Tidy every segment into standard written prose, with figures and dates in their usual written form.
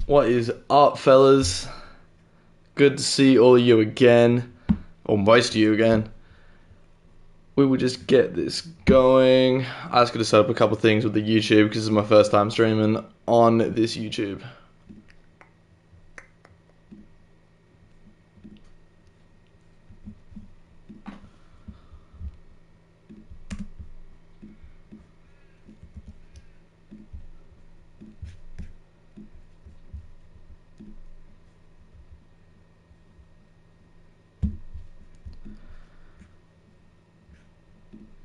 What is up, fellas? Good to see all of you again, or most of you again. We will just get this going. I was going to set up a couple things with the YouTube because this is my first time streaming on this YouTube.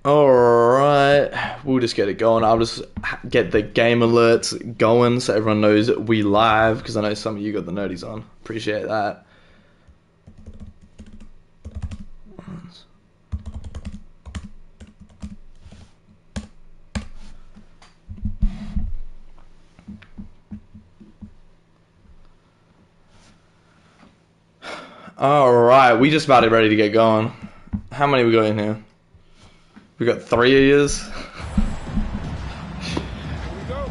Alright, we'll just get it going. I'll just get the game alerts going so everyone knows that we live, because I know some of you got the noties on. Appreciate that. Alright, we just about ready to get going. How many we got in here? We got 3 of yous.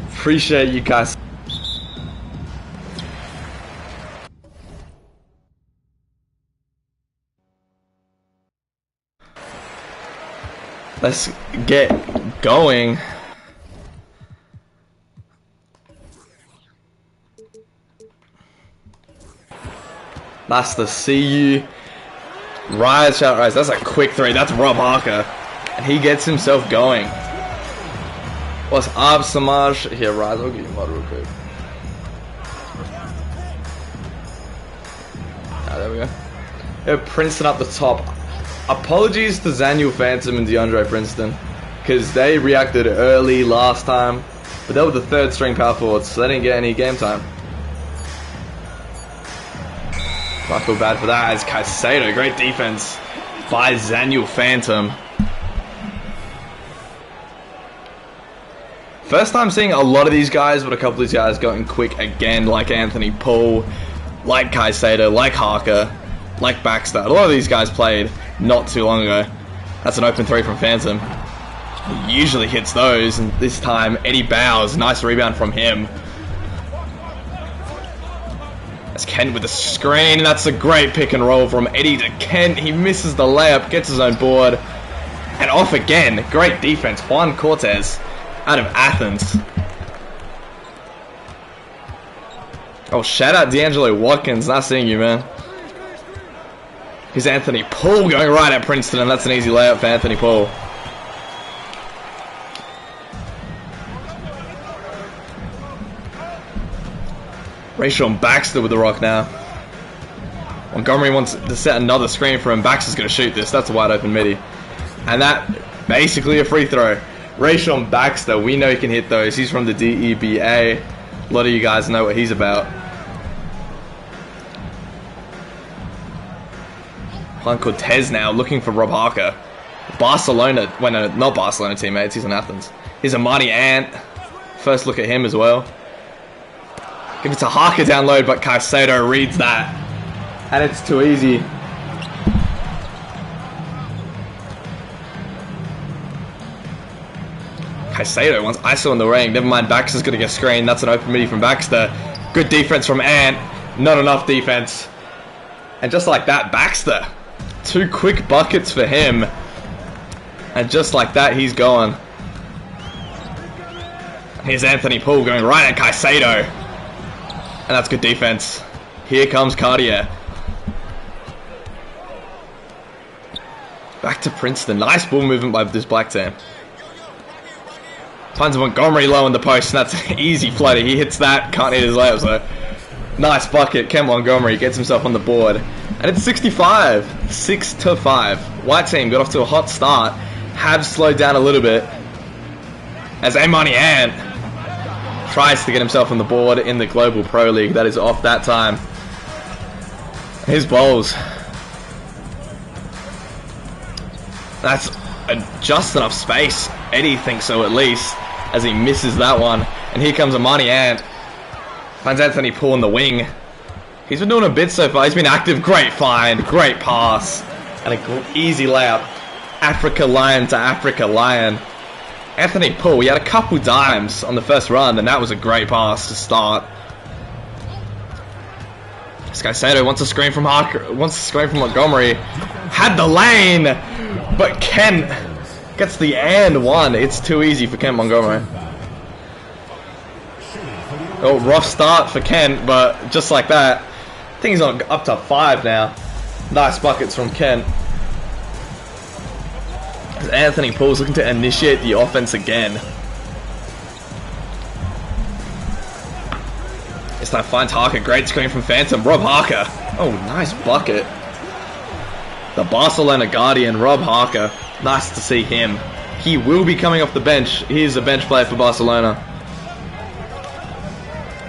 Appreciate you guys. Let's get going. Nice to see you. Rise, shout, rise. That's a quick three. That's Rob Harker. And he gets himself going. What's up, Samaj? Here, Rise, I'll give you a mod real quick. Ah, there we go. Yeah, Princeton up the top. Apologies to Zaniel Phantom and DeAndre Princeton, because they reacted early last time, but they were the third string power forwards, so they didn't get any game time. I feel bad for that as Caicedo. Great defense by Zaniel Phantom. First time seeing a lot of these guys, but a couple of these guys going quick again, like Anthony Poole, like Caicedo, like Harker, like Baxter. A lot of these guys played not too long ago. That's an open three from Phantom. He usually hits those, and this time Eddie Bowers, nice rebound from him. That's Kent with the screen, and that's a great pick and roll from Eddie to Kent. He misses the layup, gets his own board, and off again. Great defense, Juan Cortez out of Athens. Oh, shout out D'Angelo Watkins, nice seeing you, man. Here's Anthony Poole going right at Princeton, and that's an easy layup for Anthony Poole. Rayshawn Baxter with the rock now. Montgomery wants to set another screen for him. Baxter's going to shoot this. That's a wide open midi. And that, basically a free throw. Rayshawn Baxter, we know he can hit those. He's from the DEBA. A lot of you guys know what he's about. Juan Cortez now looking for Rob Harker. Barcelona, well no, not Barcelona teammates, he's in Athens. Here's Amani Ant. First look at him as well. Give it to Harker down low, but Caicedo reads that. And it's too easy. Caicedo wants ISO in the ring. Never mind, Baxter's going to get screened. That's an open midi from Baxter. Good defense from Ant. Not enough defense. And just like that, Baxter. 2 quick buckets for him. And just like that, he's gone. Here's Anthony Poole going right at Caicedo. And that's good defense. Here comes Cartier. Back to Princeton. Nice ball movement by this black team. Finds Montgomery low in the post, and that's an easy floater. He hits that. Can't hit his layups though. Nice bucket. Ken Montgomery gets himself on the board. And it's 65. 6-5. White team got off to a hot start. Have slowed down a little bit. As Amani Ant tries to get himself on the board in the Global Pro League. That is off that time. His bowls. That's just enough space. Eddie thinks so at least, as he misses that one. And here comes Amani Ant. Finds Anthony Poole in the wing. He's been doing a bit so far. He's been active. Great find. Great pass. And an easy layup. Africa Lion to Africa Lion. Anthony Poole, he had a couple dimes on the first run, and that was a great pass to start. This guy Sato wants a screen from Harker, wants a screen from Montgomery. Had the lane, but Kent gets the and one. It's too easy for Kent Montgomery. Oh, rough start for Kent, but just like that, I think he's on up to 5 now. Nice buckets from Kent. As Anthony Poole's looking to initiate the offense again. This time finds Harker. Great screen from Phantom. Rob Harker. Oh, nice bucket. The Barcelona Guardian, Rob Harker. Nice to see him. He will be coming off the bench. He's a bench player for Barcelona.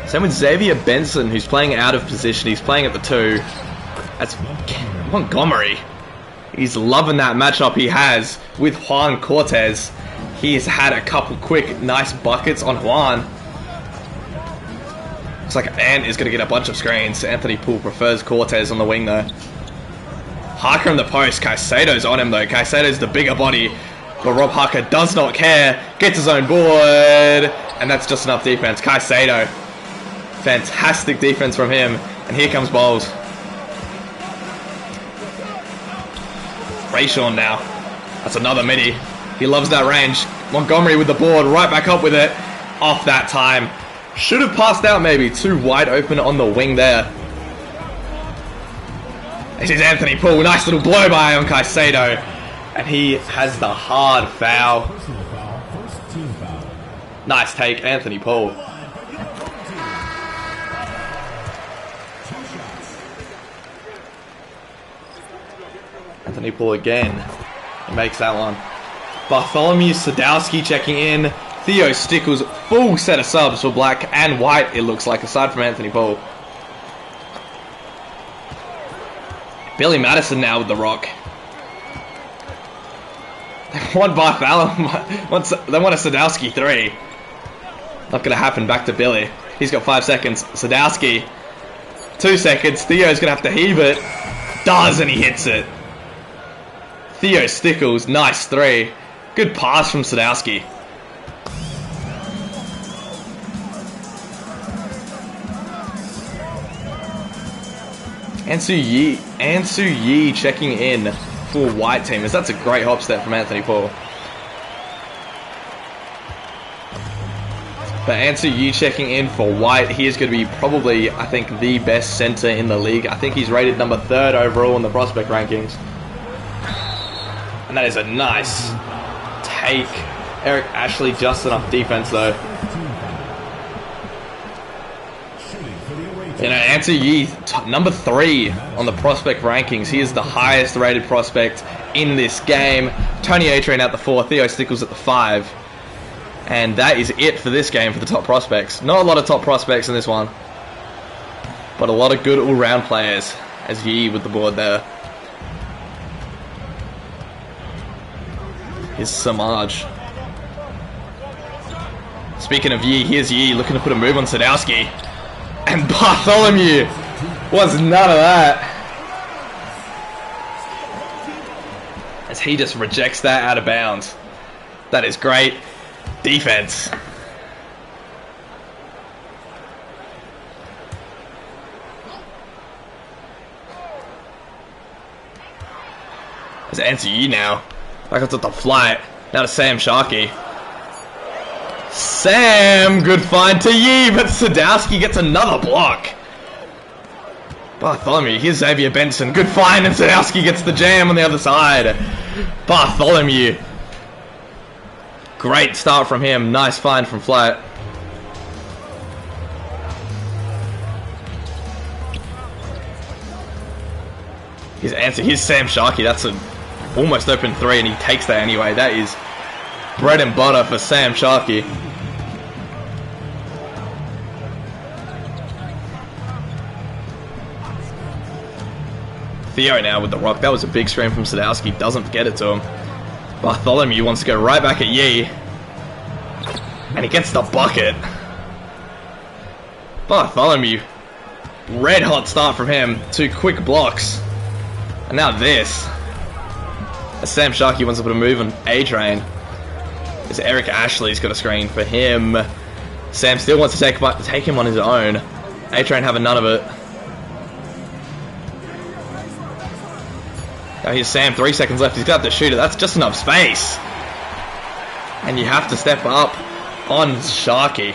Same with Xavier Benson, who's playing out of position. He's playing at the 2. That's Montgomery. He's loving that matchup he has with Juan Cortez. He's had a couple quick, nice buckets on Juan. Looks like Ant is going to get a bunch of screens. Anthony Poole prefers Cortez on the wing, though. Harker in the post. Caicedo's on him, though. Caicedo's the bigger body. But Rob Harker does not care. Gets his own board. And that's just enough defense. Caicedo. Fantastic defense from him. And here comes Bowles. Rayshawn now. That's another midi. He loves that range. Montgomery with the board. Right back up with it. Off that time. Should have passed out maybe. Too wide open on the wing there. This is Anthony Poole. Nice little blow by on Caicedo. And he has the hard foul. Nice take, Anthony Poole. Anthony Poole again. He makes that one. Bartholomew Sadowski checking in. Theo Stickles, full set of subs for black and white, it looks like, aside from Anthony Poole. Billy Madison now with the rock. They want Bartholomew. They want a Sadowski 3. Not going to happen. Back to Billy. He's got 5 seconds. Sadowski. 2 seconds. Theo's going to have to heave it. Does, and he hits it. Theo Stickles. Nice 3. Good pass from Sadowski. Ansu Yi checking in for white teamers. That's a great hop step from Anthony Poole. But Ansu Yi checking in for white. He is going to be probably, I think, the best center in the league. I think he's rated number 3rd overall in the prospect rankings. And that is a nice take. Eric Ashley, just enough defense though. You know, Ansu Yi, number 3 on the prospect rankings. He is the highest rated prospect in this game. Tony A-Train at the 4, Theo Stickles at the 5. And that is it for this game for the top prospects. Not a lot of top prospects in this one, but a lot of good all-round players, as Yi with the board there. Here's Samaj. Speaking of Yi, here's Yi looking to put a move on Sadowski. And Bartholomew was none of that. As he just rejects that out of bounds. That is great defense. There's Ansu Yi now. Back up to the flight. Now to Sam Sharkey. Sam, good find to Yi, but Sadowski gets another block. Bartholomew, here's Xavier Benson. Good find, and Sadowski gets the jam on the other side. Bartholomew. Great start from him. Nice find from flat. Here's Sam Sharkey. That's an almost open 3, and he takes that anyway. That is bread and butter for Sam Sharkey. Theo now with the rock. That was a big screen from Sadowski. Doesn't get it to him. Bartholomew wants to go right back at Yi. And he gets the bucket. Bartholomew. Red hot start from him. 2 quick blocks. And now this. As Sam Sharkey wants to put a move on A-Train. As Eric Ashley's got a screen for him. Sam still wants to take him on his own. A-Train having none of it. Now here's Sam, 3 seconds left. He's got to shoot it. That's just enough space. And you have to step up on Sharky.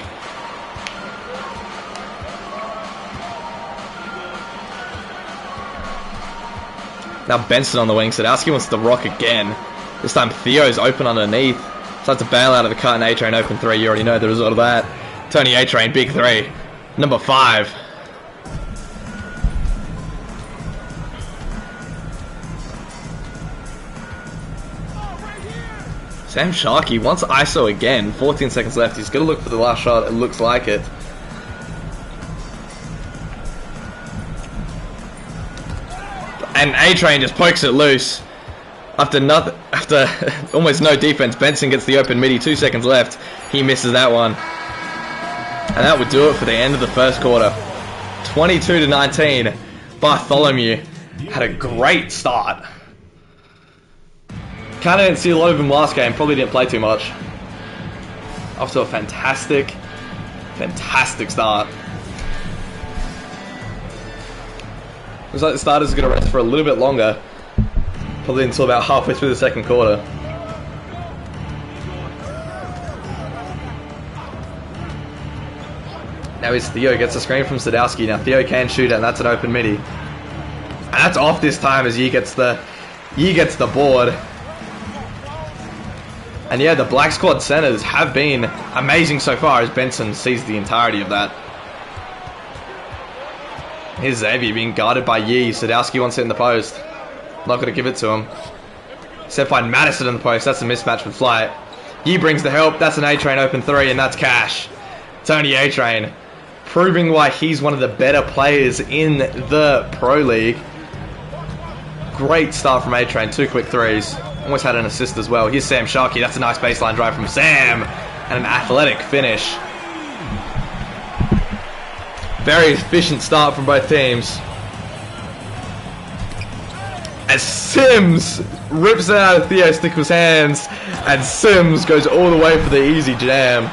Now Benson on the wing. Sadowski wants to rock again. This time Theo's open underneath. Starts to bail out of the cut and A-Train open 3. You already know the result of that. Tony A-Train, big 3. Number 5. Sam Sharkey wants ISO again. 14 seconds left. He's going to look for the last shot. It looks like it. And A-Train just pokes it loose. After almost no defense, Benson gets the open midi. 2 seconds left. He misses that one. And that would do it for the end of the first quarter. 22-19. Bartholomew had a great start. Kinda didn't see a lot of him last game. Probably didn't play too much. Off to a fantastic start. Looks like the starters are going to rest for a little bit longer. Probably until about halfway through the second quarter. Now here's Theo, gets a screen from Sadowski. Now Theo can shoot it, and that's an open midi. And that's off this time as Yi gets the board. And yeah, the Black Squad centers have been amazing so far as Benson sees the entirety of that. Here's Xavier being guarded by Yi. Sadowski wants it in the post. Not going to give it to him. Except find Madison in the post. That's a mismatch with Flight. Yi brings the help. That's an A-Train open 3, and that's cash. Tony A-Train proving why he's one of the better players in the Pro League. Great start from A-Train. 2 quick 3s. Almost had an assist as well. Here's Sam Sharkey. That's a nice baseline drive from Sam. And an athletic finish. Very efficient start from both teams. As Sims rips it out of Theo Stickle's hands. And Sims goes all the way for the easy jam.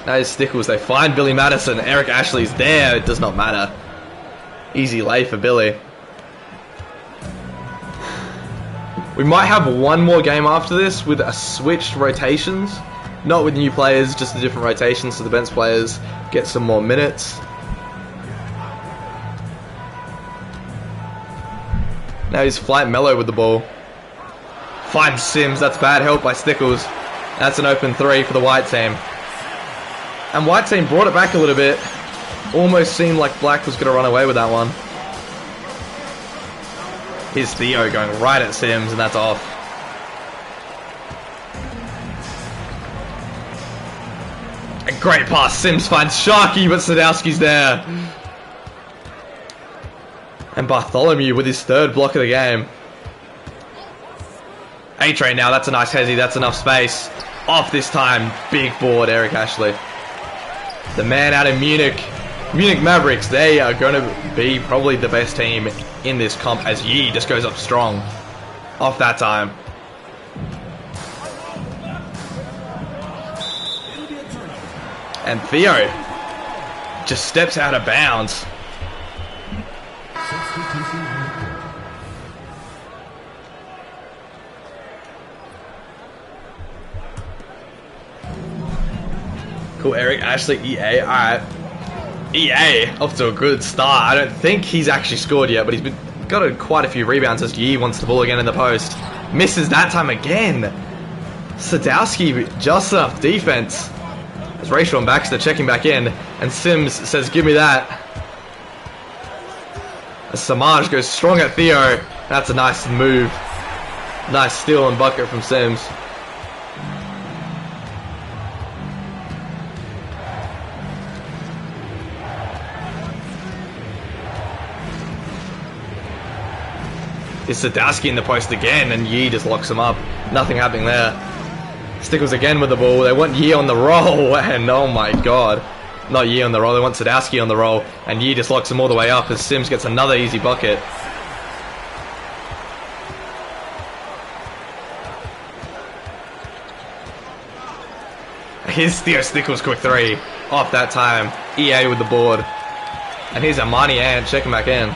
Now it's Stickles. They find Billy Madison. Eric Ashley's there. It does not matter. Easy lay for Billy. We might have one more game after this with a switched rotations. Not with new players, just a different rotation so the bench players get some more minutes. Now he's Flight Mellow with the ball. Finds Sims. That's bad help by Stickles. That's an open 3 for the White team. And White team brought it back a little bit. Almost seemed like Black was going to run away with that one. Here's Theo going right at Sims, and that's off. A great pass. Sims finds Sharky, but Sadowski's there. And Bartholomew with his 3rd block of the game. A-Train now. That's a nice hezzy. That's enough space. Off this time. Big board, Eric Ashley. The man out of Munich. Munich Mavericks, they are going to be probably the best team in this comp as Yi just goes up strong off that time. And Theo just steps out of bounds. Cool, Eric Ashley, EA, alright. EA, off to a good start. I don't think he's actually scored yet, but he's got quite a few rebounds as Yi wants the ball again in the post. Misses that time again. Sadowski, just enough defense. As Rachel and Baxter checking back in, and Sims says, give me that. As Samaj goes strong at Theo. That's a nice move. Nice steal and bucket from Sims. It's Sadowski in the post again, and Yi just locks him up. Nothing happening there. Stickles again with the ball. They want Yi on the roll, and oh my god. Not Yi on the roll, they want Sadowski on the roll, and Yi just locks him all the way up as Sims gets another easy bucket. Here's Theo Stickles quick three off that time. EA with the board. And here's Armani Ant checking back in.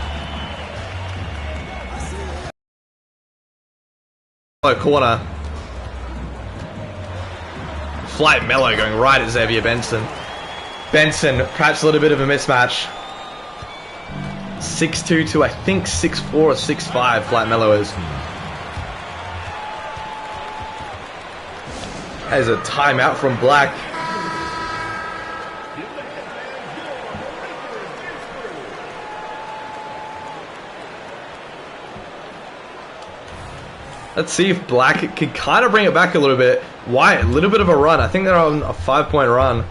Corner. Flight Mello going right at Xavier Benson. Benson, perhaps a little bit of a mismatch. 6'2" to I think 6'4" or 6'5", Flight Mello is. Has a timeout from Black. Let's see if Black can kind of bring it back a little bit. White, a little bit of a run. I think they're on a 5-point run.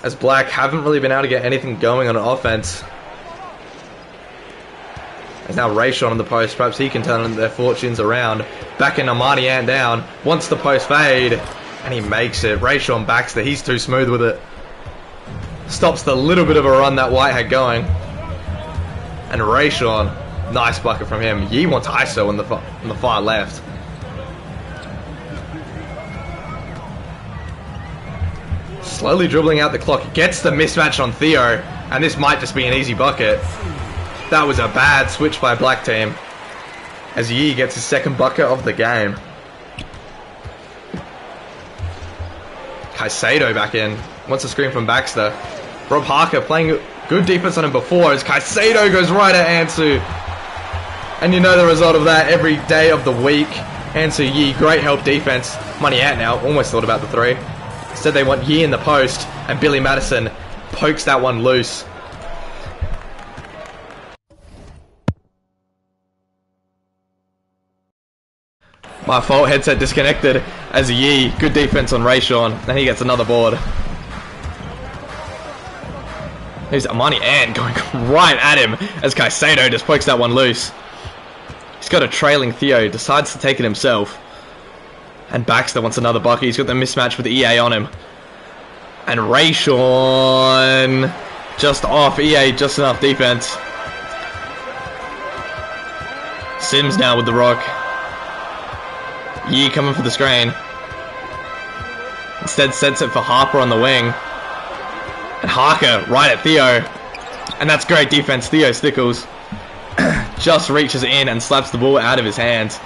As Black haven't really been able to get anything going on offense. There's now Rayshon on the post. Perhaps he can turn their fortunes around. Back in Armani Ant down. Wants the post fade. And he makes it. Rayshon Baxter, he's too smooth with it. Stops the little bit of a run that White had going. And Rayshon, nice bucket from him. Yee wants ISO on the far left. Slowly dribbling out the clock. Gets the mismatch on Theo. And this might just be an easy bucket. That was a bad switch by Black team. As Yee gets his second bucket of the game. Caicedo back in. Wants a screen from Baxter. Rob Harker playing good defense on him before as Caicedo goes right at Ansu. And you know the result of that every day of the week. Ansu Yee, great help defense. Money out now. Almost thought about the three. Instead they want Yee in the post. And Billy Madison pokes that one loose. My fault, headset disconnected as Yee. Good defense on Rayshon. And he gets another board. Here's Armani Ant going right at him as Caicedo just pokes that one loose. He's got a trailing Theo. Decides to take it himself. And Baxter wants another bucket. He's got the mismatch with the EA on him. And Rayshon just off. EA just enough defense. Sims now with the rock. Yee coming for the screen. Instead sets it for Harper on the wing. And Harker right at Theo. And that's great defense. Theo Stickles just reaches in and slaps the ball out of his hands.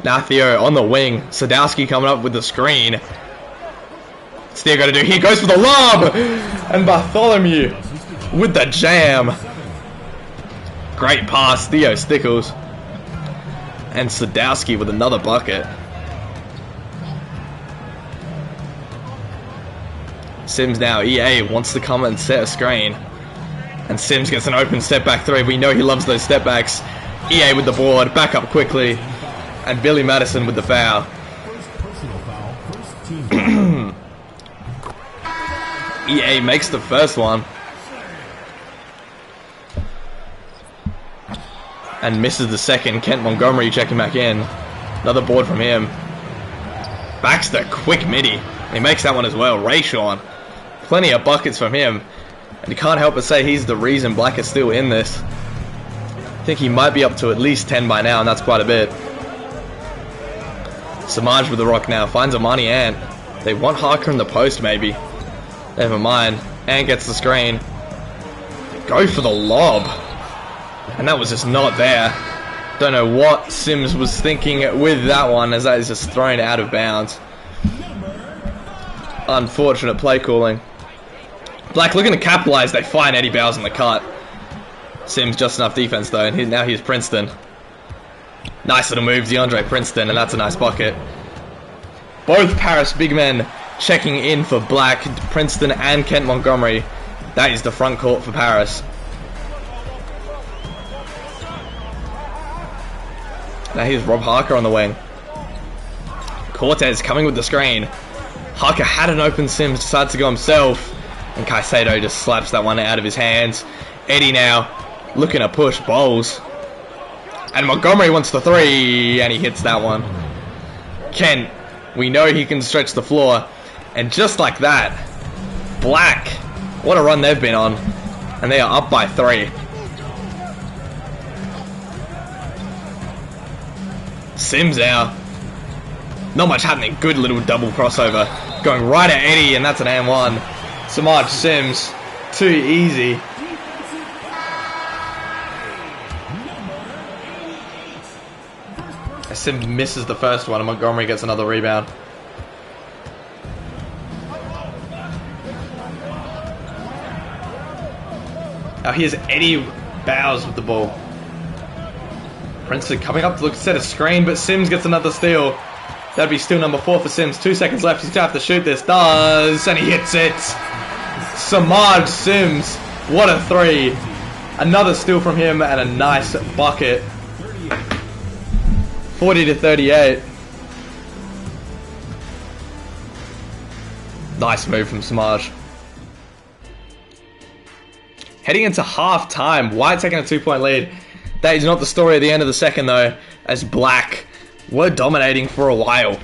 Now Theo on the wing. Sadowski coming up with the screen. What's Theo got to do? He goes for the lob! And Bartholomew with the jam. Great pass. Theo Stickles. And Sadowski with another bucket. Sims now. EA wants to come and set a screen. And Sims gets an open step back three. We know he loves those step backs. EA with the board. Back up quickly. And Billy Madison with the foul. EA makes the first one. And misses the second. Kent Montgomery checking back in. Another board from him. Baxter, quick midi. He makes that one as well. Rayshon. Plenty of buckets from him. And you can't help but say he's the reason Black is still in this. I think he might be up to at least 10 by now, and that's quite a bit. Samaj with the rock now. Finds Armani Ant. They want Harker in the post, maybe. Never mind. Ant gets the screen. Go for the lob. And that was just not there. Don't know what Sims was thinking with that one, as that is just thrown out of bounds. Unfortunate play calling. Black looking to capitalize. They find Eddie Bowers in the cut. Sims just enough defense though, and now here's Princeton. Nice little move, DeAndre Princeton, and that's a nice bucket. Both Paris big men checking in for Black, Princeton and Kent Montgomery. That is the front court for Paris. Now here's Rob Harker on the wing. Cortez coming with the screen. Harker had an open Sims, decides to go himself. And Caicedo just slaps that one out of his hands. Eddie now looking to push Bowles. And Montgomery wants the three. And he hits that one. Kent, we know he can stretch the floor. And just like that, Black, what a run they've been on. And they are up by 3. Sims now. Not much happening. Good little double crossover. Going right at Eddie, and that's an and 1. Samaj Sims. Too easy. Sims misses the first one, and Montgomery gets another rebound. Now here's Eddie Bowers with the ball. Princeton coming up to look to set a screen, but Sims gets another steal. That'd be steal number 4 for Sims. 2 seconds left. He's going to have to shoot this. Does. And he hits it. Samaj Sims. What a 3. Another steal from him and a nice bucket. 40-38. Nice move from Samaj. Heading into half-time, White taking a 2-point lead. That is not the story at the end of the second, though, as Black were dominating for a while.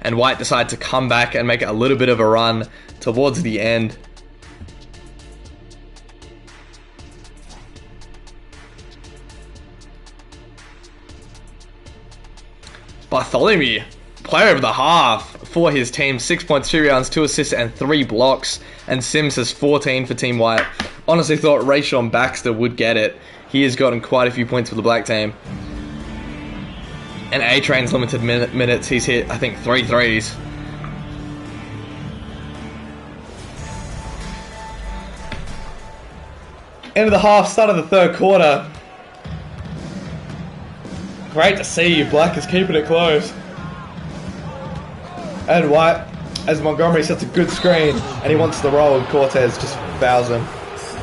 And White decided to come back and make a little bit of a run towards the end. Bartholomew, player of the half for his team. 6.2 rebounds, 2 assists, and 3 blocks. And Sims has 14 for Team White. Honestly thought Rayshawn Baxter would get it. He has gotten quite a few points for the black team. And A-Train's limited minutes, he's hit, I think, 3 threes. End of the half, start of the third quarter. Great to see you. Black is keeping it close. And White, as Montgomery sets a good screen, and he wants the roll, and Cortez just fouls him.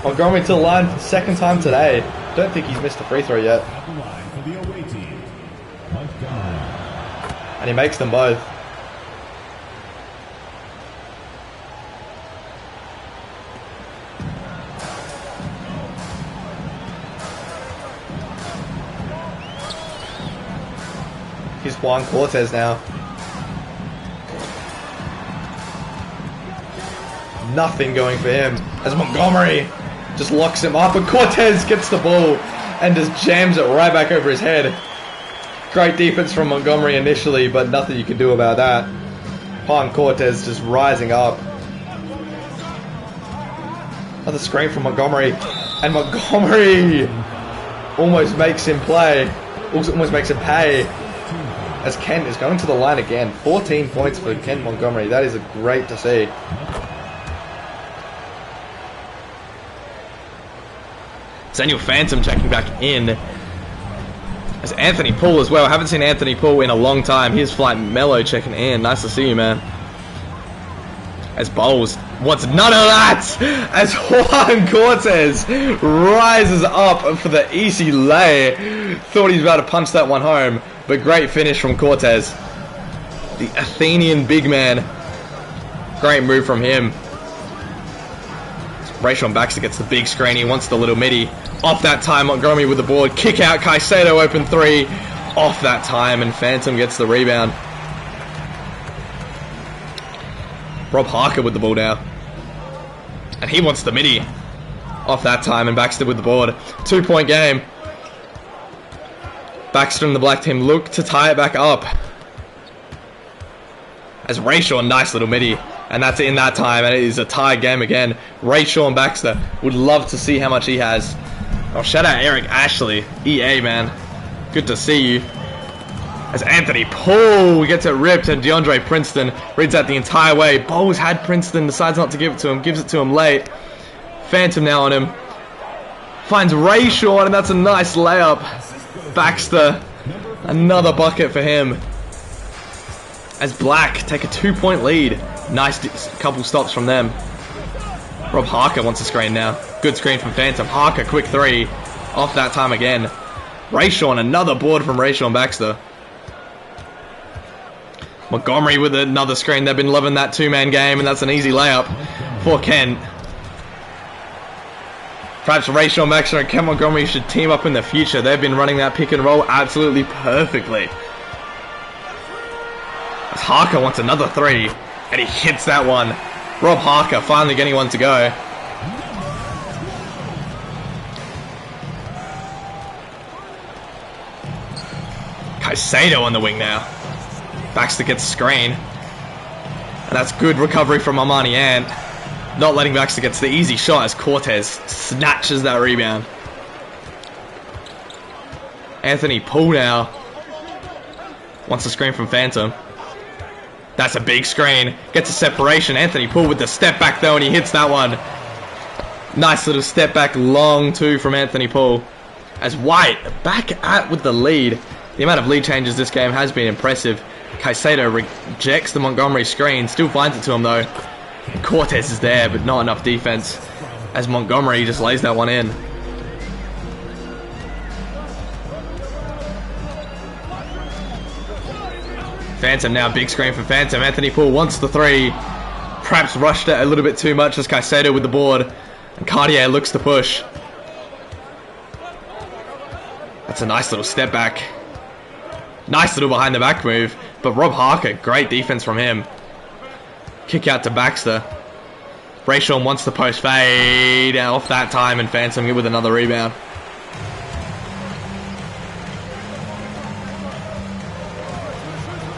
Montgomery to the line for the second time today. Don't think he's missed a free throw yet. And he makes them both. Here's Juan Cortez now. Nothing going for him as Montgomery just locks him up, and Cortez gets the ball and just jams it right back over his head. Great defense from Montgomery initially, but nothing you can do about that. Juan Cortez just rising up. Another screen from Montgomery, and Montgomery almost makes him play, almost makes him pay, as Kent is going to the line again. 14 points for Kent Montgomery. That is great to see. Daniel Phantom checking back in. As Anthony Poole as well. I haven't seen Anthony Poole in a long time. Here's Flight Mello checking in. Nice to see you, man. As Bowles wants none of that. As Juan Cortez rises up for the easy lay. Thought he was about to punch that one home. But great finish from Cortez. The Athenian big man. Great move from him. Rayshawn Baxter gets the big screen. He wants the little midi. Off that time, Montgomery with the board. Kick out, Caicedo open 3. Off that time, and Phantom gets the rebound. Rob Harker with the ball now. And he wants the midi. Off that time, and Baxter with the board. 2-point game. Baxter and the black team look to tie it back up. As Rayshawn, nice little midi. And that's in that time, and it is a tie game again. Rayshawn Baxter would love to see how much he has. Oh, shout out Eric Ashley. EA, man. Good to see you. As Anthony Poole gets it ripped, and DeAndre Princeton reads that the entire way. Bowles had Princeton, decides not to give it to him, gives it to him late. Phantom now on him. Finds Rayshawn, and that's a nice layup. Baxter, another bucket for him. As Black take a 2-point lead. Nice couple stops from them. Rob Harker wants a screen now. Good screen from Phantom. Harker, quick 3. Off that time again. Rayshawn, another board from Rayshawn Baxter. Montgomery with another screen. They've been loving that 2-man game, and that's an easy layup for Kent. Perhaps Rayshawn Baxter and Kent Montgomery should team up in the future. They've been running that pick and roll absolutely perfectly. As Harker wants another 3. And he hits that one. Rob Harker finally getting one to go. Caicedo on the wing now. Baxter gets a screen. And that's good recovery from Armani Ant. Not letting Baxter get to the easy shot as Cortez snatches that rebound. Anthony Poole now wants a screen from Phantom. That's a big screen. Gets a separation. Anthony Poole with the step back though, and he hits that one. Nice little step back long too from Anthony Poole. As White back at with the lead. The amount of lead changes this game has been impressive. Caicedo rejects the Montgomery screen. Still finds it to him though. Cortez is there, but not enough defense. As Montgomery just lays that one in. Phantom now, big screen for Phantom. Anthony Poole wants the three. Perhaps rushed it a little bit too much as Caicedo with the board. And Cartier looks to push. That's a nice little step back. Nice little behind the back move. But Rob Harker, great defense from him. Kick out to Baxter. Brayshawn wants the post fade off that time, and Phantom with another rebound.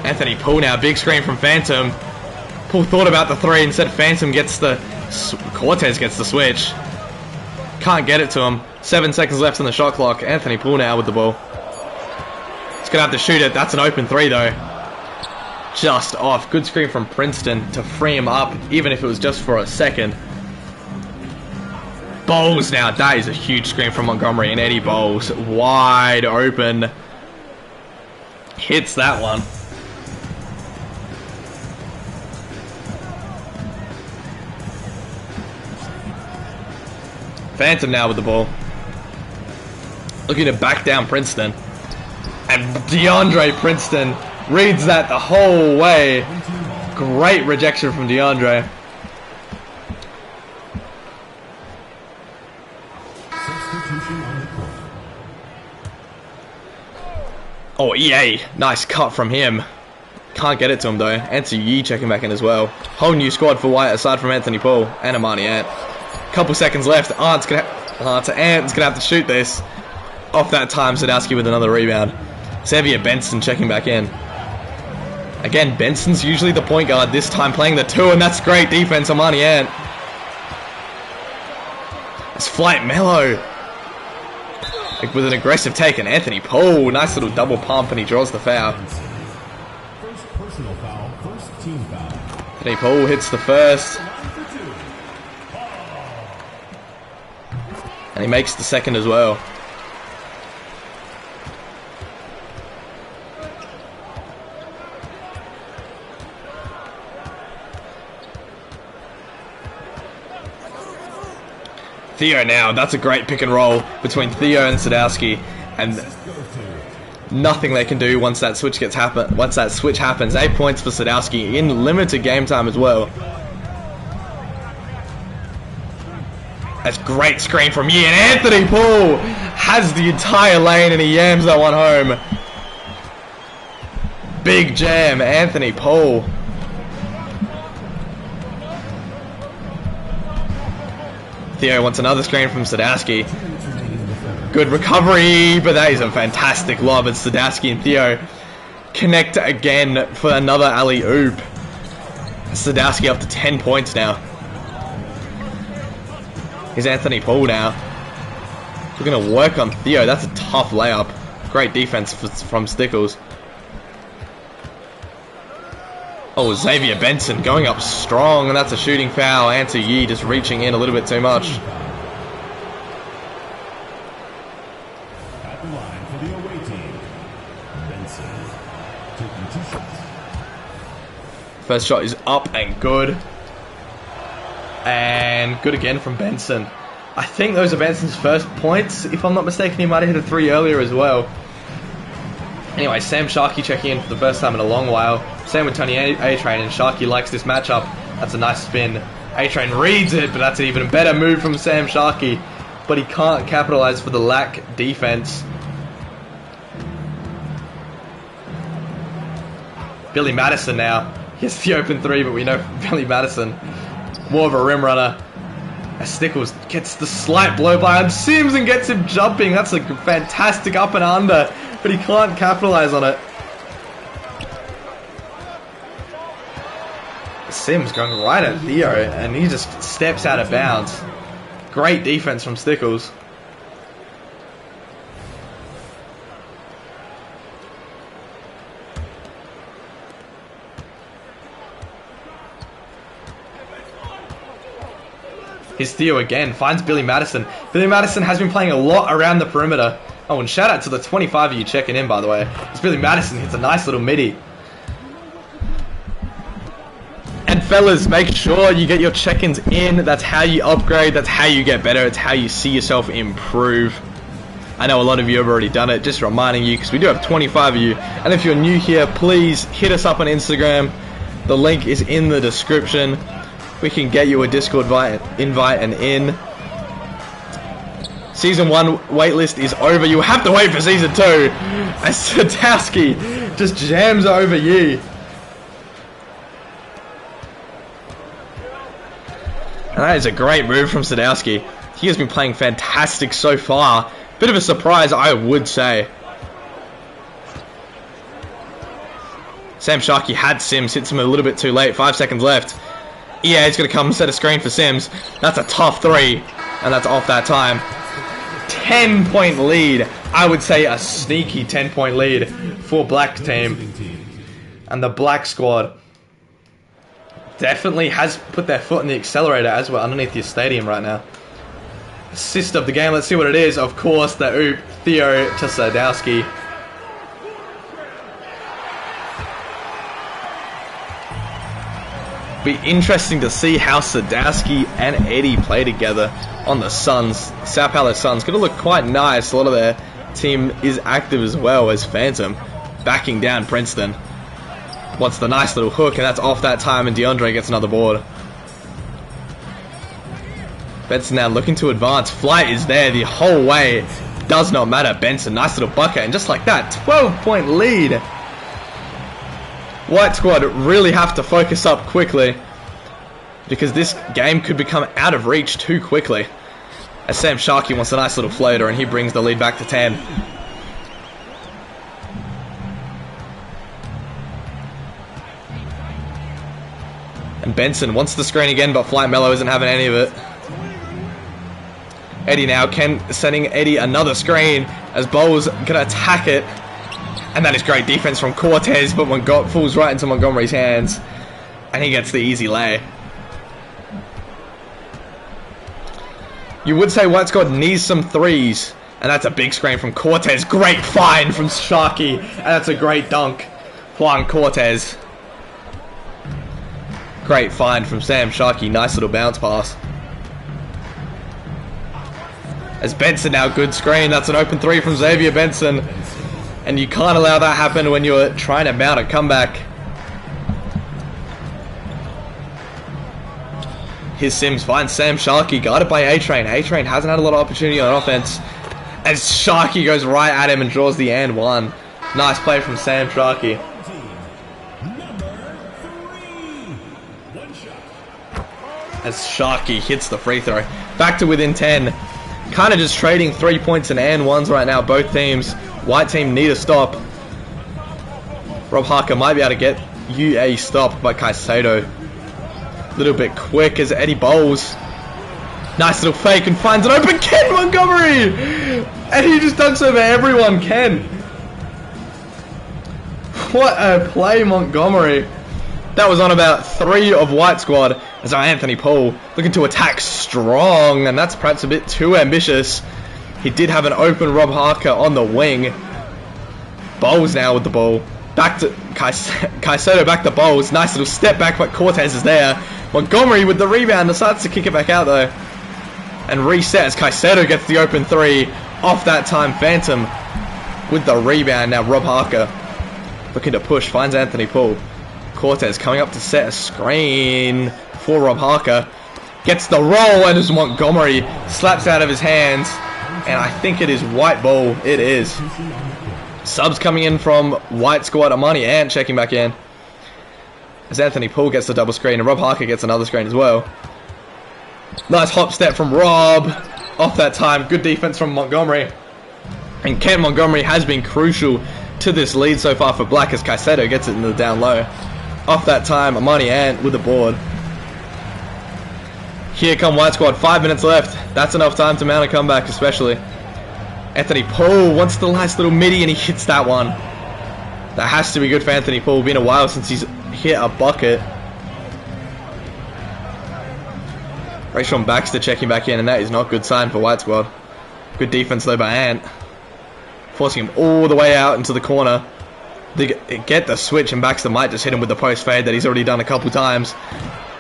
Anthony Poole now, big screen from Phantom. Poole thought about the three, instead Phantom gets the... Cortez gets the switch. Can't get it to him. 7 seconds left on the shot clock. Anthony Poole now with the ball. He's going to have to shoot it. That's an open three though. Just off. Good screen from Princeton to free him up, even if it was just for a second. Bowles now. That is a huge screen from Montgomery, and Eddie Bowles wide open. Hits that one. Phantom now with the ball. Looking to back down Princeton. And DeAndre Princeton reads that the whole way. Great rejection from DeAndre. Oh, EA. Nice cut from him. Can't get it to him though. Anthony Yee checking back in as well. Whole new squad for White aside from Anthony Poole and Armani Ant. Couple seconds left. Ant's gonna have to shoot this. Off that time, Sadowski with another rebound. Xavier Benson checking back in. Again, Benson's usually the point guard. This time playing the two, and that's great defense. Armani Ant. It's Flight Mello with an aggressive take, and Anthony Poole. Nice little double pump, and he draws the foul. First personal foul, first team foul. Anthony Poole hits the first. And he makes the second as well. Theo now, that's a great pick and roll between Theo and Sadowski, and nothing they can do once that switch happens. 8 points for Sadowski in limited game time as well. That's great screen from Yee, and Anthony Poole has the entire lane and he yams that one home. Big jam, Anthony Poole. Theo wants another screen from Sadowski. Good recovery, but that is a fantastic lob as Sadowski and Theo connect again for another alley-oop. Sadowski up to 10 points now. Here's Anthony Poole now. We're going to work on Theo. That's a tough layup. Great defense from Stickles. Oh, Xavier Benson going up strong, and that's a shooting foul. Anthony Yee just reaching in a little bit too much. At the line for the away team, Benson taking 2 shots. First shot is up and good. And good again from Benson. I think those are Benson's first points. If I'm not mistaken, he might have hit a 3 earlier as well. Anyway, Sam Sharkey checking in for the first time in a long while. Same with Tony A-Train, and Sharkey likes this matchup. That's a nice spin. A-Train reads it, but that's an even better move from Sam Sharkey. But he can't capitalize for the lack defense. Billy Madison now. Here's the open 3, but we know Billy Madison, more of a rim runner. As Stickles gets the slight blow by on Sims and gets him jumping. That's a fantastic up and under, but he can't capitalize on it. That's Sims going right at Theo, and he just steps out of bounds. Great defense from Stickles. Here's Theo again, finds Billy Madison. Billy Madison has been playing a lot around the perimeter. Oh, and shout out to the 25 of you checking in, by the way. It's Billy Madison hits a nice little midi. And fellas, make sure you get your check-ins in. That's how you upgrade. That's how you get better. It's how you see yourself improve. I know a lot of you have already done it. Just reminding you, because we do have 25 of you. And if you're new here, please hit us up on Instagram. The link is in the description. We can get you a Discord invite and in. Season 1 waitlist is over. You have to wait for Season 2. As Sadowski just jams over Yi. And that is a great move from Sadowski. He has been playing fantastic so far. Bit of a surprise, I would say. Sam Sharkey had Sims, hits him a little bit too late. 5 seconds left. EA is going to come set a screen for Sims. That's a tough 3, and that's off that time. 10-point lead. I would say a sneaky 10-point lead for Black team. And the Black squad definitely has put their foot in the accelerator as we're underneath your stadium right now. Assist of the game, let's see what it is. Of course, the oop, Theo to Sadowski. Be interesting to see how Sadowski and Eddie play together on the Suns. Sao Paulo Suns going to look quite nice. A lot of their team is active as well as Phantom backing down Princeton. Wants the nice little hook, and that's off that time, and DeAndre gets another board. Benson now looking to advance. Flight is there the whole way. Does not matter. Benson, nice little bucket, and just like that, 12-point lead. White squad really have to focus up quickly because this game could become out of reach too quickly. As Sam Sharkey wants a nice little floater, and he brings the lead back to 10. And Benson wants the screen again, but Flight Mello isn't having any of it. Eddie now, sending Eddie another screen as Bowles gonna attack it. And that is great defense from Cortez, but falls right into Montgomery's hands. And he gets the easy lay. You would say White Squad needs some threes. And that's a big screen from Cortez. Great find from Sharkey. And that's a great dunk. Juan Cortez. Great find from Sam Sharkey. Nice little bounce pass. As Benson now, good screen. That's an open 3 from Xavier Benson. And you can't allow that happen when you're trying to mount a comeback. Here's Sims, finds Sam Sharkey, guarded by A-Train. A-Train hasn't had a lot of opportunity on offense. As Sharkey goes right at him and draws the and one. Nice play from Sam Sharkey. As Sharkey hits the free throw. Back to within 10. Kind of just trading 3 points and ones right now, both teams. White team need a stop. Rob Harker might be able to get you a stop by Caicedo. A little bit quick as Eddie Bowles. Nice little fake and finds an open Ken Montgomery! And he just dunks over everyone, Ken. What a play, Montgomery. That was on about 3 of White Squad. As our Anthony Paul looking to attack strong, and that's perhaps a bit too ambitious. He did have an open Rob Harker on the wing. Bowles now with the ball. Back to Caicedo, back to Bowles. Nice little step back, but Cortez is there. Montgomery with the rebound decides to kick it back out though. And resets. Caicedo gets the open 3. Off that time, Phantom with the rebound. Now Rob Harker looking to push. Finds Anthony Paul. Cortez coming up to set a screen for Rob Harker. Gets the roll, and as Montgomery slaps out of his hands. And I think it is white ball. It is. Subs coming in from White Squad. Amani Ant checking back in. As Anthony Paul gets the double screen, and Rob Harker gets another screen as well. Nice hop step from Rob. Off that time. Good defense from Montgomery. And Kent Montgomery has been crucial to this lead so far for Black as Caicedo gets it in the down low. Off that time, Amani Ant with the board. Here come White Squad, 5 minutes left. That's enough time to mount a comeback, especially. Anthony Paul wants the nice little midi, and he hits that one. That has to be good for Anthony Paul. Been a while since he's hit a bucket. Rayshawn Baxter checking back in, and that is not a good sign for White Squad. Good defense though by Ant. Forcing him all the way out into the corner. They get the switch, and Baxter might just hit him with the post fade that he's already done a couple times.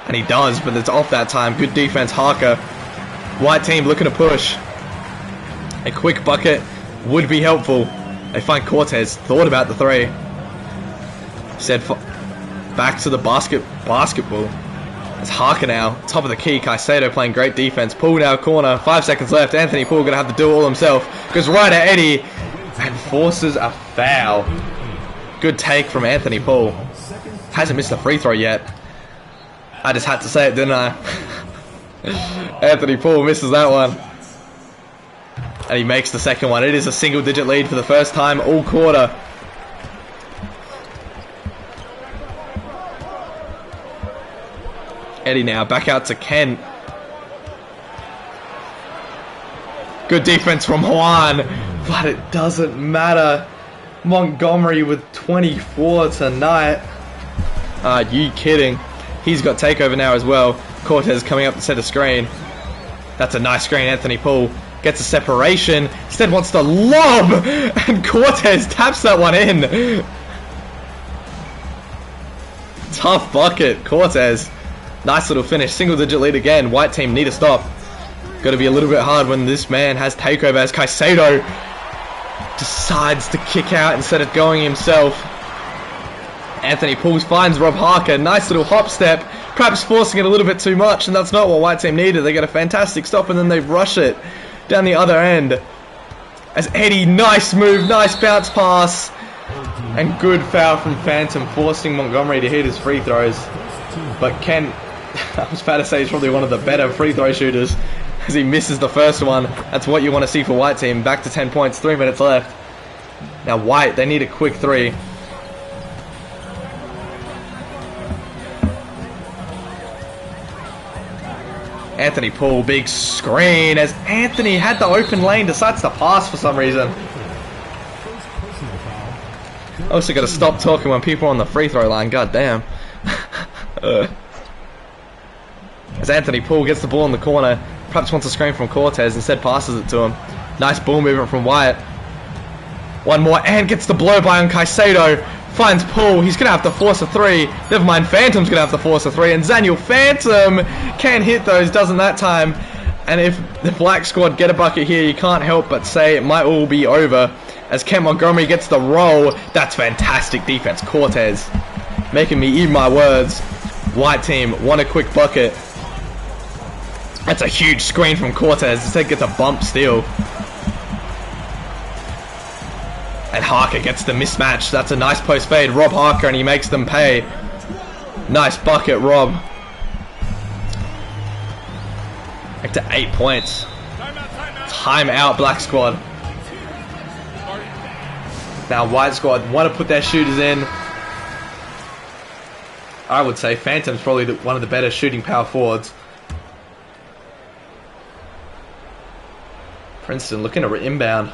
And he does, but it's off that time. Good defense, Harker. White team looking to push. A quick bucket would be helpful. They find Cortez. Thought about the three. Said back to the basketball. It's Harker now. Top of the key. Caicedo playing great defense. Poole now corner. 5 seconds left. Anthony Poole going to have to do it all himself. Goes right at Eddie and forces a foul. Good take from Anthony Poole. Hasn't missed a free throw yet. I just had to say it, didn't I? Anthony Poole misses that one. And he makes the second one. It is a single-digit lead for the first time all quarter. Eddie now back out to Kent. Good defense from Juan, but it doesn't matter. Montgomery with 24 tonight. Are you kidding? He's got takeover now as well. Cortez coming up to set a screen. That's a nice screen. Anthony Poole gets a separation. Instead wants to lob, and Cortez taps that one in. Tough bucket, Cortez. Nice little finish. Single digit lead again. White team need to stop. Got to be a little bit hard when this man has takeover, as Caicedo decides to kick out instead of going himself. Anthony Poole finds Rob Harker. Nice little hop step. Perhaps forcing it a little bit too much, and that's not what White team needed. They get a fantastic stop, and then they rush it down the other end. As Eddie, nice move, nice bounce pass, and good foul from Phantom, forcing Montgomery to hit his free throws. But Ken, I was about to say, he's probably one of the better free throw shooters, as he misses the first one. That's what you want to see for White team. Back to 10 points, 3 minutes left. Now White, they need a quick three. Anthony Poole, big screen, as Anthony had the open lane, decides to pass for some reason. Also got to stop talking when people are on the free throw line, god damn. As Anthony Poole gets the ball in the corner, perhaps wants a screen from Cortez, instead passes it to him. Nice ball movement from Wyatt. One more, and gets the blow by on Caicedo. Finds Poole, he's going to have to force a three. Never mind, Phantom's going to have to force a three. And Zaniel Phantom can hit those, doesn't that time. And if the Black Squad get a bucket here, you can't help but say it might all be over. As Kent Montgomery gets the roll, that's fantastic defense. Cortez making me eat my words. White team want a quick bucket. That's a huge screen from Cortez. Instead gets a bump steal. And Harker gets the mismatch. That's a nice post fade. Rob Harker, and he makes them pay. Nice bucket, Rob. Back to 8 points. Time out, Black Squad. Now White Squad want to put their shooters in. I would say Phantom's probably one of the better shooting power forwards. Princeton looking to inbound.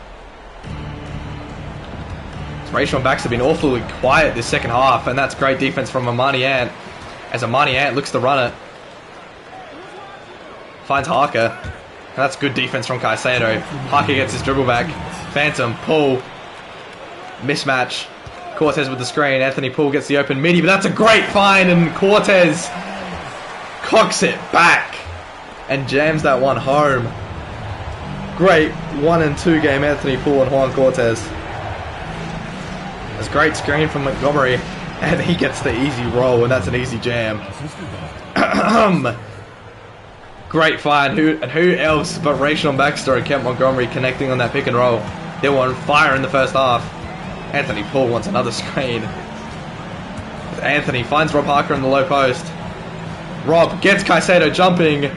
Rayshawn Baxter been awfully quiet this second half, and that's great defense from Amani Ant, as Amani Ant looks to run it. Finds Harker, and that's good defense from Caicedo. Harker gets his dribble back. Phantom, Poole, mismatch. Cortez with the screen. Anthony Poole gets the open midi, but that's a great find, and Cortez cocks it back and jams that one home. Great 1 and 2 game, Anthony Poole and Juan Cortez. That's a great screen from Montgomery, and he gets the easy roll, and that's an easy jam. Great find. Who else but Rayshawn Baxter and Kent Montgomery connecting on that pick and roll? They were on fire in the first half. Anthony Poole wants another screen. Anthony finds Rob Harker in the low post. Rob gets Caicedo jumping,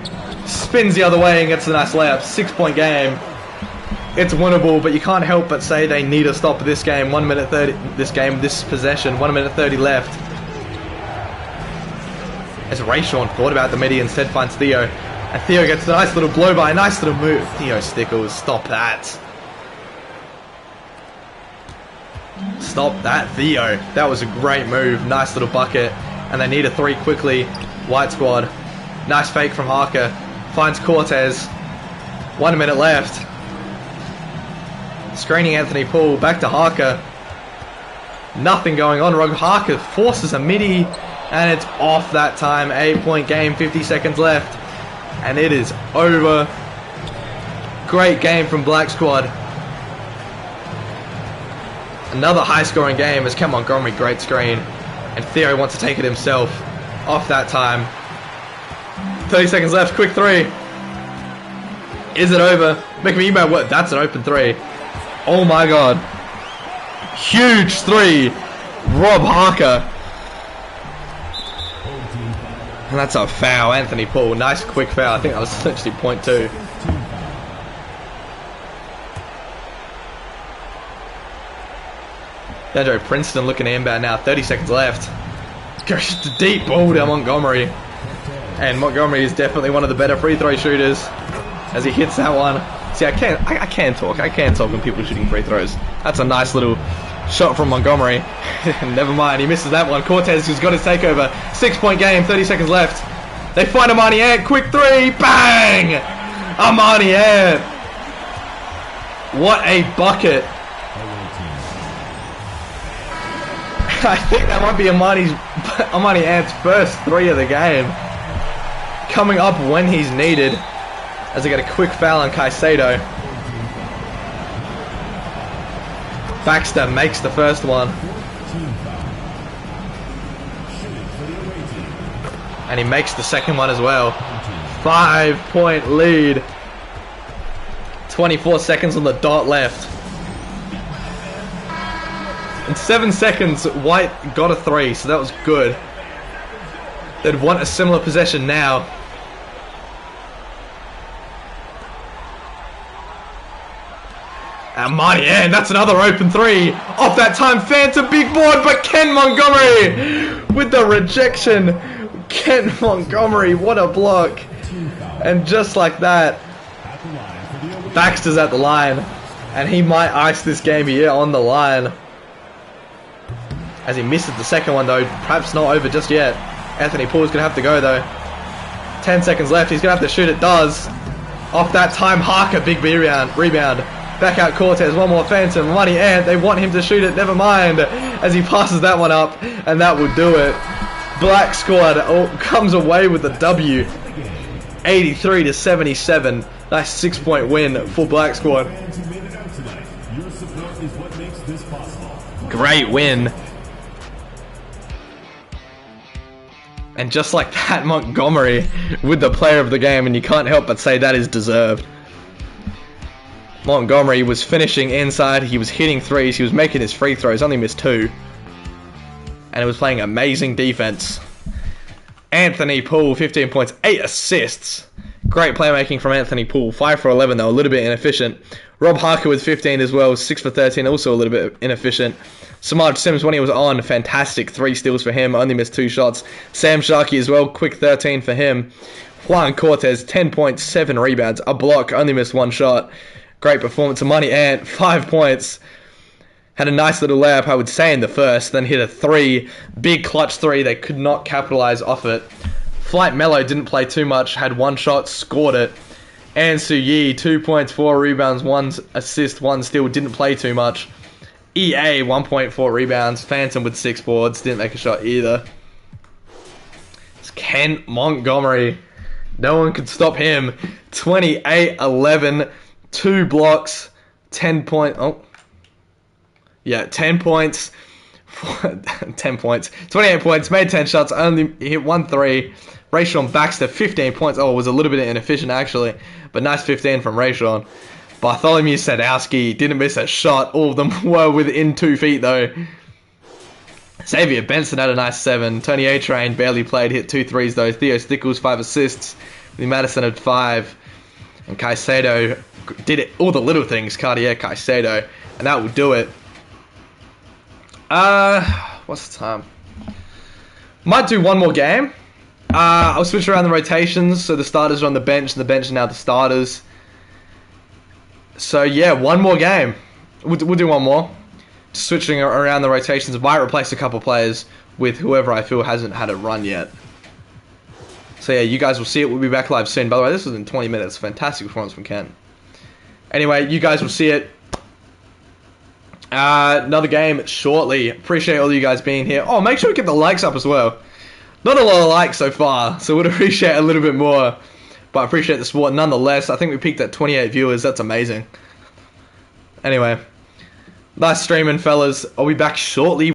spins the other way and gets a nice layup. 6-point game. It's winnable, but you can't help but say they need a stop this game. 1 minute 30. This possession. 1 minute 30 left. As Rayshawn thought about the midi, instead finds Theo. And Theo gets a nice little blow by, a nice little move. Theo Stickles, stop that. Stop that, Theo. That was a great move. Nice little bucket. And they need a 3 quickly. White squad. Nice fake from Harker. Finds Cortez. 1 minute left. Screening Anthony Poole. Back to Harker. Nothing going on. Harker forces a midi. And it's off that time. 8-point game. 50 seconds left. And it is over. Great game from Black Squad. Another high-scoring game as Ken Montgomery, great screen. And Theo wants to take it himself. Off that time. 30 seconds left. Quick 3. Is it over? Make me email what? That's an open 3. Oh my god. Huge 3. Rob Harker. And that's a foul. Anthony Poole. Nice quick foul. I think that was essentially .2. Pedro Princeton looking to inbound now. 30 seconds left. Goes to deep ball to Montgomery. And Montgomery is definitely one of the better free throw shooters as he hits that one. See, I can talk. I can talk when people are shooting free throws. That's a nice little shot from Montgomery. Never mind, he misses that one. Cortez has got his takeover. 6-point game, 30 seconds left. They find Amani Ant. Quick 3. Bang! Amani Ant. What a bucket. I think that might be Amani Ant's first 3 of the game. Coming up when he's needed. As they get a quick foul on Caicedo. Baxter makes the first one. And he makes the second one as well. 5-point lead. 24 seconds on the dot left. In 7 seconds, White got a 3, so that was good. They'd want a similar possession now. And Marty Ann, that's another open 3. Off that time, Phantom big board, but Ken Montgomery with the rejection. Ken Montgomery, what a block. And just like that, Baxter's at the line. And he might ice this game here on the line. As he misses the second one though, perhaps not over just yet. Anthony Poole's going to have to go though. 10 seconds left, he's going to have to shoot, it does. Off that time, Harker, big rebound. Back out Cortez, one more Phantom, Money Ant, they want him to shoot it, never mind. As he passes that one up, and that will do it. Black Squad comes away with the W. 83-77. Nice 6-point win for Black Squad. Great win. And just like that, Montgomery with the player of the game, and you can't help but say that is deserved. Montgomery was finishing inside, he was hitting threes, he was making his free throws, only missed 2. And he was playing amazing defense. Anthony Poole, 15 points, 8 assists. Great playmaking from Anthony Poole. 5 for 11 though, a little bit inefficient. Rob Harker with 15 as well, 6 for 13, also a little bit inefficient. Samaj Sims, when he was on, fantastic. 3 steals for him, only missed 2 shots. Sam Sharkey as well, quick 13 for him. Juan Cortez, 10 points, 7 rebounds, a block, only missed 1 shot. Great performance. Money Ant, 5 points. Had a nice little layup, I would say, in the first. Then hit a 3. Big clutch 3. They could not capitalize off it. Flight Mello didn't play too much. Had 1 shot, scored it. Ansu Yi, 2 points, 4 rebounds, 1 assist, 1 steal. Didn't play too much. EA, 1.4 rebounds. Phantom with 6 boards. Didn't make a shot either. It's Ken Montgomery. No one could stop him. 28-11. 2 blocks, 10 points. 10 points. 10 points. 28 points, made 10 shots, only hit 1 3. Rayshawn Baxter, 15 points. Oh, it was a little bit inefficient actually, but nice 15 from Rayshawn. Bartholomew Sadowski didn't miss a shot. All of them were within 2 feet though. Xavier Benson had a nice 7. Tony A-Train barely played, hit 2 threes though. Theo Stickles, 5 assists. Lee Madison had 5. And Caicedo did it, all the little things, Cartier Caicedo, and that will do it. What's the time? Might do one more game. I'll switch around the rotations, so the starters are on the bench, and the bench are now the starters. So yeah, one more game. We'll do one more. Switching around the rotations, might replace a couple players with whoever I feel hasn't had a run yet. So yeah, you guys will see it. We'll be back live soon. By the way, this was in 20 minutes. Fantastic performance from Kent. Anyway, you guys will see it. Another game shortly. Appreciate all you guys being here. Oh, make sure to get the likes up as well. Not a lot of likes so far, so would appreciate a little bit more. But I appreciate the support nonetheless. I think we peaked at 28 viewers. That's amazing. Anyway, nice streaming, fellas. I'll be back shortly.